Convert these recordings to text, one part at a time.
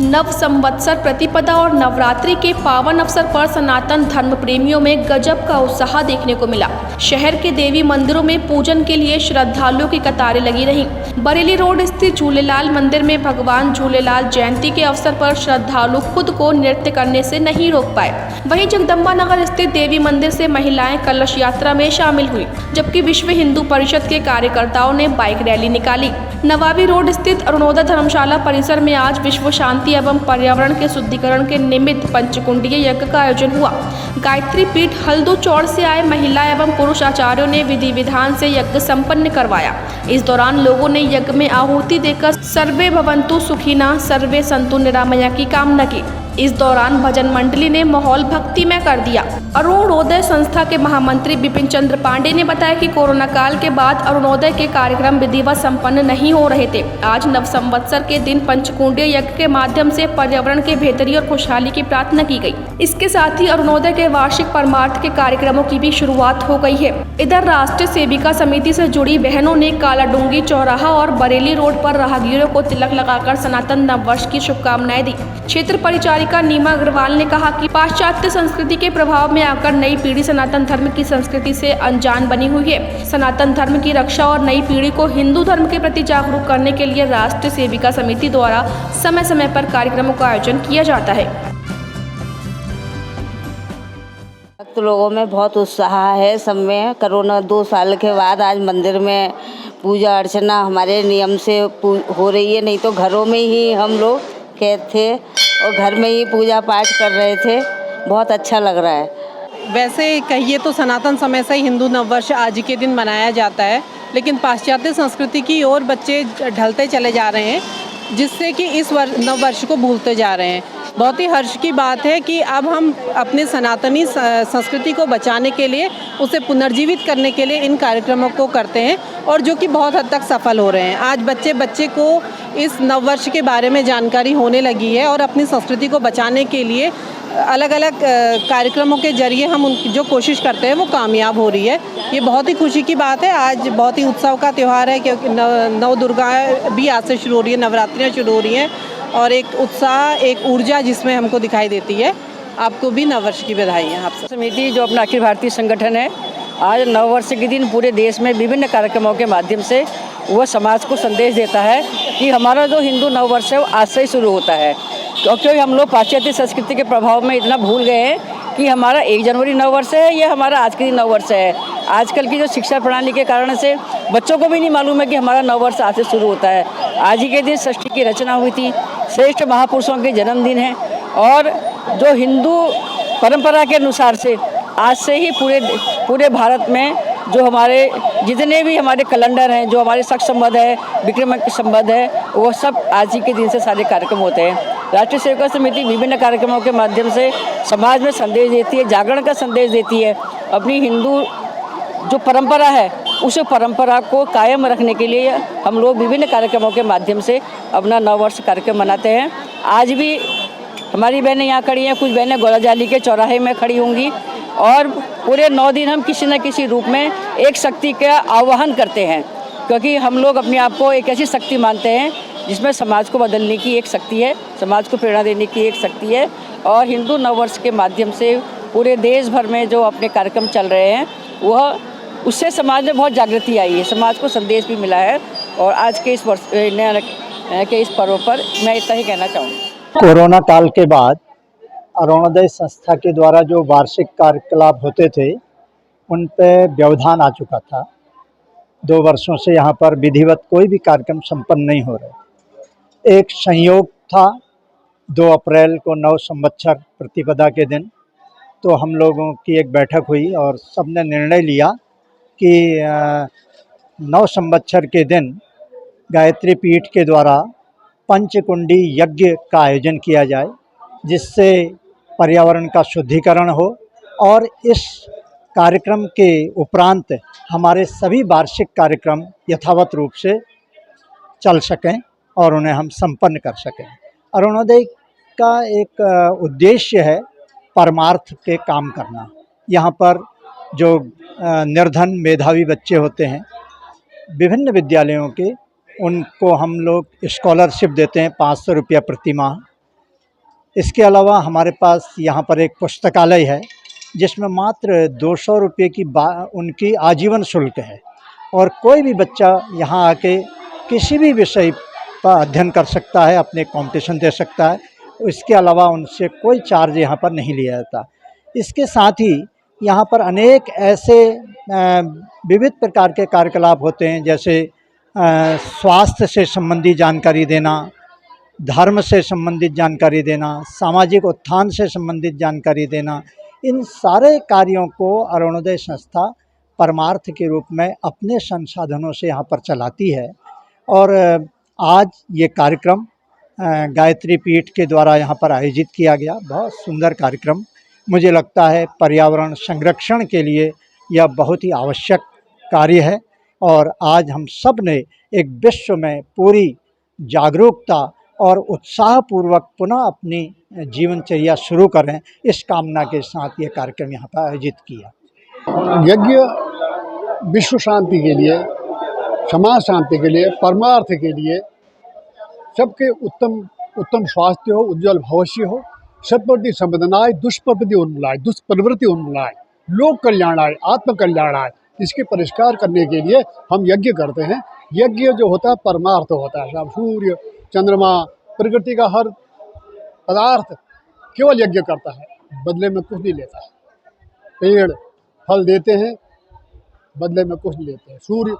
नव संवत्सर प्रतिपदा और नवरात्रि के पावन अवसर पर सनातन धर्म प्रेमियों में गजब का उत्साह देखने को मिला। शहर के देवी मंदिरों में पूजन के लिए श्रद्धालुओं की कतारें लगी रहीं। बरेली रोड स्थित झूलेलाल मंदिर में भगवान झूलेलाल जयंती के अवसर पर श्रद्धालु खुद को नृत्य करने से नहीं रोक पाए। वहीं जगदम्बा नगर स्थित देवी मंदिर से महिलाएं कलश यात्रा में शामिल हुई, जबकि विश्व हिंदू परिषद के कार्यकर्ताओं ने बाइक रैली निकाली। नवाबी रोड स्थित अरुणोदय धर्मशाला परिसर में आज विश्व शांति एवं पर्यावरण के शुद्धिकरण के निमित्त पंचकुंडीय यज्ञ का आयोजन हुआ। गायत्री पीठ हल्दू चौड़ से आए महिला एवं पुरुष आचार्यों ने विधि विधान से यज्ञ संपन्न करवाया। इस दौरान लोगों ने यज्ञ में आहुति देकर सर्वे भवन्तु सुखिनः सर्वे सन्तु निरामया की कामना की। इस दौरान भजन मंडली ने माहौल भक्तिमय कर दिया। अरुणोदय संस्था के महामंत्री विपिन चंद्र पांडे ने बताया कि कोरोना काल के बाद अरुणोदय के कार्यक्रम विधिवत संपन्न नहीं हो रहे थे। आज नव संवत्सर के दिन पंचकुंडीय यज्ञ के माध्यम से पर्यावरण के बेहतरी और खुशहाली की प्रार्थना की गई। इसके साथ ही अरुणोदय के वार्षिक परमार्थ के कार्यक्रमों की भी शुरुआत हो गई है। इधर राष्ट्रीय सेविका समिति से जुड़ी बहनों ने कालाडूंगी चौराहा और बरेली रोड पर राहगीरों को तिलक लगाकर सनातन नववर्ष की शुभकामनाएं दी। क्षेत्र परिचारिका नीमा अग्रवाल ने कहा कि पाश्चात्य संस्कृति के प्रभाव में आकर नई पीढ़ी सनातन धर्म की संस्कृति से अनजान बनी हुई है। सनातन धर्म की रक्षा और नई पीढ़ी को हिंदू धर्म के प्रति जागरूक करने के लिए राष्ट्रीय सेविका समिति द्वारा समय समय पर कार्यक्रमों का आयोजन किया जाता है। भक्त लोगों में बहुत उत्साह है। सब में कोरोना 2 साल के बाद आज मंदिर में पूजा अर्चना हमारे नियम से हो रही है। नहीं तो घरों में ही हम लोग कैद थे और घर में ही पूजा पाठ कर रहे थे। बहुत अच्छा लग रहा है। वैसे कहिए तो सनातन समय से हिंदू नववर्ष आज के दिन मनाया जाता है, लेकिन पाश्चात्य संस्कृति की ओर बच्चे ढलते चले जा रहे हैं, जिससे कि इस नववर्ष को भूलते जा रहे हैं। बहुत ही हर्ष की बात है कि अब हम अपने सनातनी संस्कृति को बचाने के लिए, उसे पुनर्जीवित करने के लिए इन कार्यक्रमों को करते हैं और जो कि बहुत हद तक सफल हो रहे हैं। आज बच्चे को इस नववर्ष के बारे में जानकारी होने लगी है और अपनी संस्कृति को बचाने के लिए अलग अलग कार्यक्रमों के जरिए हम उनकी जो कोशिश करते हैं वो कामयाब हो रही है। ये बहुत ही खुशी की बात है। आज बहुत ही उत्सव का त्यौहार है, क्योंकि नव दुर्गा भी आज से शुरू हो रही है, नवरात्रियाँ शुरू हो रही हैं और एक उत्साह, एक ऊर्जा जिसमें हमको दिखाई देती है। आपको भी नववर्ष की बधाई है। आप समिति जो अपना अखिल भारतीय संगठन है, आज नववर्ष के दिन पूरे देश में विभिन्न कार्यक्रमों के माध्यम से वह समाज को संदेश देता है कि हमारा जो हिंदू नववर्ष है वो आज से ही शुरू होता है। क्योंकि हम लोग पाश्चात्य संस्कृति के प्रभाव में इतना भूल गए हैं कि हमारा 1 जनवरी नववर्ष है, ये हमारा आज के दिन नववर्ष है। आजकल की जो शिक्षा प्रणाली के कारण से बच्चों को भी नहीं मालूम है कि हमारा नववर्ष आज से शुरू होता है। आज ही के दिन षष्ठी की रचना हुई थी, श्रेष्ठ महापुरुषों के जन्मदिन है और जो हिंदू परंपरा के अनुसार से आज से ही पूरे भारत में जो हमारे जितने भी हमारे कैलेंडर हैं, जो हमारे शक संबंध है, विक्रम संबंध है, वो सब आज ही के दिन से सारे कार्यक्रम होते हैं। राष्ट्रीय सेविका समिति विभिन्न कार्यक्रमों के माध्यम से समाज में संदेश देती है, जागरण का संदेश देती है। अपनी हिंदू जो परंपरा है उस परंपरा को कायम रखने के लिए हम लोग विभिन्न कार्यक्रमों के माध्यम से अपना नववर्ष कार्यक्रम मनाते हैं। आज भी हमारी बहनें यहाँ खड़ी हैं, कुछ बहनें गोलाजाली के चौराहे में खड़ी होंगी और पूरे 9 दिन हम किसी न किसी रूप में एक शक्ति का आह्वान करते हैं, क्योंकि हम लोग अपने आप को एक ऐसी शक्ति मानते हैं जिसमें समाज को बदलने की एक शक्ति है, समाज को प्रेरणा देने की एक शक्ति है। और हिंदू नववर्ष के माध्यम से पूरे देश भर में जो अपने कार्यक्रम चल रहे हैं वह उससे समाज में बहुत जागृति आई है, समाज को संदेश भी मिला है। और आज के इस वर्ष के इस पर्व पर मैं इतना ही कहना चाहूँगी। कोरोना काल के बाद अरुणोदय संस्था के द्वारा जो वार्षिक कार्यकलाप होते थे उन पे व्यवधान आ चुका था। 2 वर्षों से यहाँ पर विधिवत कोई भी कार्यक्रम संपन्न नहीं हो रहे। एक संयोग था 2 अप्रैल को नव संवत्सर प्रतिपदा के दिन, तो हम लोगों की एक बैठक हुई और सबने निर्णय लिया कि नव संवत्सर के दिन गायत्री पीठ के द्वारा पंचकुंडी यज्ञ का आयोजन किया जाए, जिससे पर्यावरण का शुद्धिकरण हो और इस कार्यक्रम के उपरांत हमारे सभी वार्षिक कार्यक्रम यथावत रूप से चल सकें और उन्हें हम संपन्न कर सकें। अरुणोदय का एक उद्देश्य है परमार्थ के काम करना। यहाँ पर जो निर्धन मेधावी बच्चे होते हैं विभिन्न विद्यालयों के, उनको हम लोग स्कॉलरशिप देते हैं 500 रुपया प्रति माह, इसके अलावा हमारे पास यहाँ पर एक पुस्तकालय है जिसमें मात्र 200 रुपये की उनकी आजीवन शुल्क है और कोई भी बच्चा यहाँ आके किसी भी विषय पर अध्ययन कर सकता है, अपने कंपटीशन दे सकता है। इसके अलावा उनसे कोई चार्ज यहाँ पर नहीं लिया जाता। इसके साथ ही यहाँ पर अनेक ऐसे विविध प्रकार के कार्यकलाप होते हैं, जैसे स्वास्थ्य से संबंधी जानकारी देना, धर्म से संबंधित जानकारी देना, सामाजिक उत्थान से संबंधित जानकारी देना। इन सारे कार्यों को अरुणोदय संस्था परमार्थ के रूप में अपने संसाधनों से यहाँ पर चलाती है। और आज ये कार्यक्रम गायत्री पीठ के द्वारा यहाँ पर आयोजित किया गया। बहुत सुंदर कार्यक्रम, मुझे लगता है पर्यावरण संरक्षण के लिए यह बहुत ही आवश्यक कार्य है। और आज हम सब ने एक विश्व में पूरी जागरूकता और उत्साहपूर्वक पुनः अपनी जीवनचर्या शुरू करें, इस कामना के साथ ये कार्यक्रम यहाँ पर आयोजित किया। यज्ञ विश्व शांति के लिए, समाज शांति के लिए, परमार्थ के लिए, सबके उत्तम स्वास्थ्य हो, उज्जवल भविष्य हो, सत्प्रति संवेदनाएं, दुष्प्रवृत्ति उन्मूलनाएं, लोक कल्याण आए, आत्म कल्याण आए, इसके परिष्कार करने के लिए हम यज्ञ करते हैं। यज्ञ जो होता है परमार्थ होता है। सूर्य, चंद्रमा, प्रकृति का हर पदार्थ केवल यज्ञ करता है, बदले में कुछ नहीं लेता है। पेड़ फल देते हैं, बदले में कुछ नहीं लेते हैं। सूर्य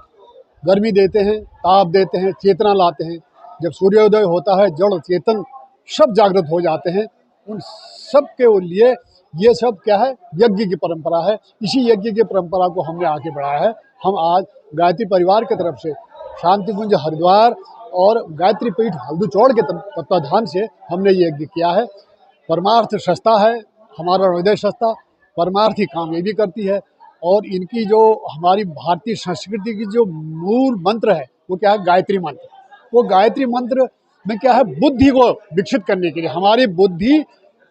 गर्मी देते हैं, ताप देते हैं, चेतना लाते हैं। जब सूर्योदय होता है, जड़ चेतन सब जागृत हो जाते हैं। उन सब के लिए ये सब क्या है, यज्ञ की परंपरा है। इसी यज्ञ की परंपरा को हमने आगे बढ़ाया है। हम आज गायत्री परिवार की तरफ से शांति कुंज हरिद्वार और गायत्री पीठ हल्दूचौड़ के तत्वाधान से हमने ये यज्ञ किया है। परमार्थ संस्था है हमारा अरुणोदय संस्था, परमार्थ ही काम ये भी करती है। और इनकी जो हमारी भारतीय संस्कृति की जो मूल मंत्र है वो क्या है, गायत्री मंत्र। वो गायत्री मंत्र में क्या है, बुद्धि को विकसित करने के लिए हमारी बुद्धि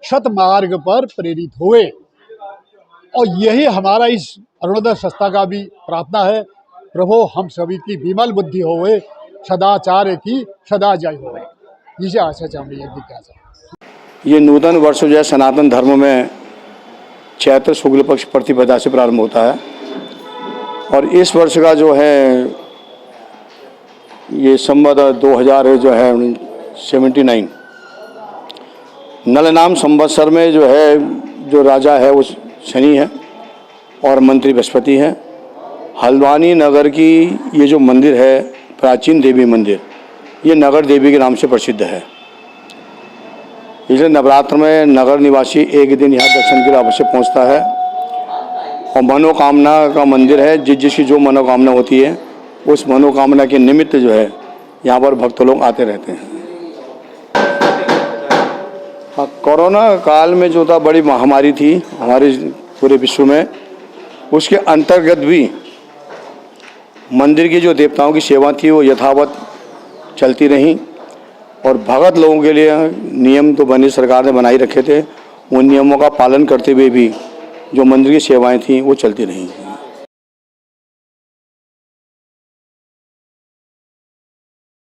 सत मार्ग पर प्रेरित हुए। और यही हमारा इस अरुणोदय संस्था का भी प्रार्थना है, प्रभु हम सभी की विमल बुद्धि होवे, सदाचार की सदा जय होवे। जिसे आशा चाहिए यज्ञ क्या। ये नूतन वर्ष जो है सनातन धर्म में चैत्र शुक्ल पक्ष प्रतिपदा से प्रारंभ होता है और इस वर्ष का जो है ये संवत 2000 जो है 79 नल नाम संवत्सर में जो है जो राजा है वो शनि है और मंत्री बृहस्पति है। हल्द्वानी नगर की ये जो मंदिर है प्राचीन देवी मंदिर, ये नगर देवी के नाम से प्रसिद्ध है। इसलिए नवरात्र में नगर निवासी एक दिन यहाँ दर्शन के लिए अवश्य पहुँचता है और मनोकामना का मंदिर है। जिसकी जो मनोकामना होती है उस मनोकामना के निमित्त जो है यहाँ पर भक्त लोग आते रहते हैं। कोरोना काल में जो था बड़ी महामारी थी हमारे पूरे विश्व में, उसके अंतर्गत भी मंदिर की जो देवताओं की सेवा थी वो यथावत चलती रही और भगत लोगों के लिए नियम तो बने सरकार ने बनाई रखे थे। उन नियमों का पालन करते हुए भी जो मंदिर की सेवाएं थी वो चलती रहीं।